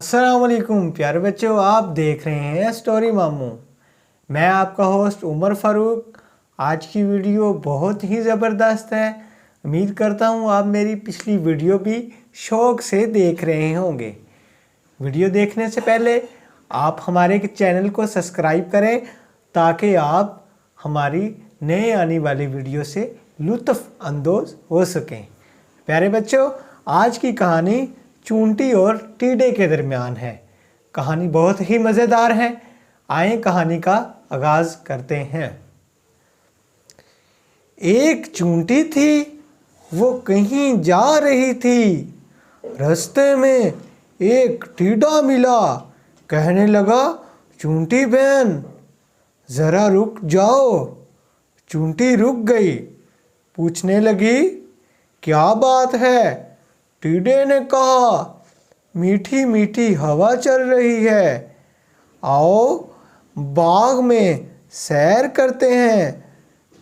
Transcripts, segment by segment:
अस्सलाम वालेकुम प्यारे बच्चों, आप देख रहे हैं स्टोरी मामू। मैं आपका होस्ट उमर फ़ारूक। आज की वीडियो बहुत ही ज़बरदस्त है। उम्मीद करता हूँ आप मेरी पिछली वीडियो भी शौक़ से देख रहे होंगे। वीडियो देखने से पहले आप हमारे चैनल को सब्सक्राइब करें ताकि आप हमारी नए आने वाली वीडियो से लुत्फ़ अंदोज़ हो सकें। प्यारे बच्चों, आज की कहानी चूंटी और टीडे के दरमियान है। कहानी बहुत ही मज़ेदार है। आए कहानी का आगाज़ करते हैं। एक चूंटी थी, वो कहीं जा रही थी। रास्ते में एक टीडा मिला। कहने लगा, चूंटी बहन ज़रा रुक जाओ। चूंटी रुक गई। पूछने लगी, क्या बात है? टीडे ने कहा, मीठी मीठी हवा चल रही है, आओ बाग में सैर करते हैं।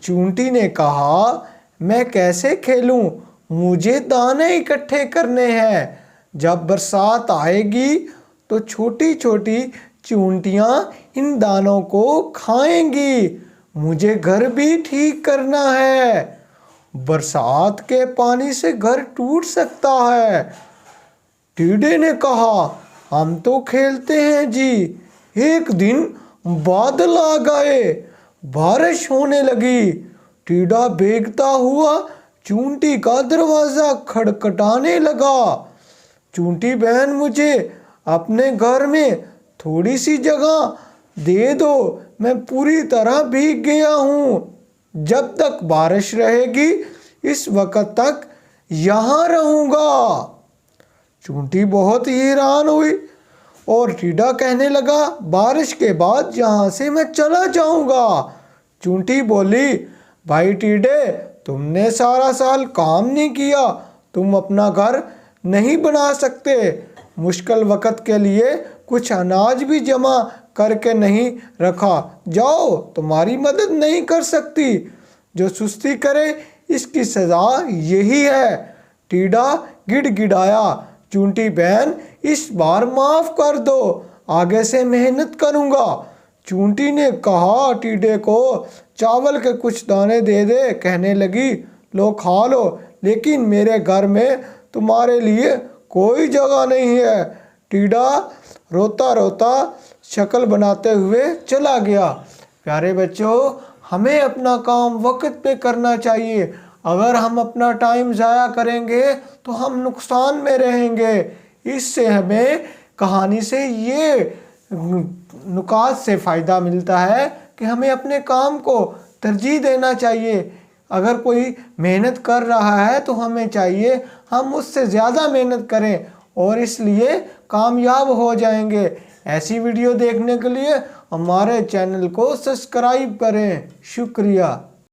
चूंटी ने कहा, मैं कैसे खेलूं? मुझे दाने इकट्ठे करने हैं। जब बरसात आएगी तो छोटी छोटी चूंटियां इन दानों को खाएंगी। मुझे घर भी ठीक करना है। बरसात के पानी से घर टूट सकता है। टीडे ने कहा, हम तो खेलते हैं जी। एक दिन बादल आ गए, बारिश होने लगी। टीडा भीगता हुआ चूंटी का दरवाज़ा खटखटाने लगा। चूंटी बहन, मुझे अपने घर में थोड़ी सी जगह दे दो, मैं पूरी तरह भीग गया हूँ। जब तक बारिश रहेगी इस वक्त तक यहाँ रहूँगा। चूंटी बहुत ही हैरान हुई और टीडा कहने लगा, बारिश के बाद यहाँ से मैं चला जाऊँगा। चूंटी बोली, भाई टीडे, तुमने सारा साल काम नहीं किया, तुम अपना घर नहीं बना सकते। मुश्किल वक्त के लिए कुछ अनाज भी जमा करके नहीं रखा, जाओ, तुम्हारी मदद नहीं कर सकती। जो सुस्ती करे इसकी सज़ा यही है। टीडा गिड़गिड़ाया, चूंटी बहन इस बार माफ़ कर दो, आगे से मेहनत करूँगा। चूंटी ने कहा टीडे को, चावल के कुछ दाने दे दे। कहने लगी, लो खा लो, लेकिन मेरे घर में तुम्हारे लिए कोई जगह नहीं है। टीडा रोता रोता शक्ल बनाते हुए चला गया। प्यारे बच्चों, हमें अपना काम वक्त पे करना चाहिए। अगर हम अपना टाइम ज़ाया करेंगे तो हम नुकसान में रहेंगे। इससे हमें कहानी से ये नुकात से फ़ायदा मिलता है कि हमें अपने काम को तरजीह देना चाहिए। अगर कोई मेहनत कर रहा है तो हमें चाहिए हम उससे ज़्यादा मेहनत करें और इसलिए कामयाब हो जाएंगे। ऐसी वीडियो देखने के लिए हमारे चैनल को सब्सक्राइब करें। शुक्रिया।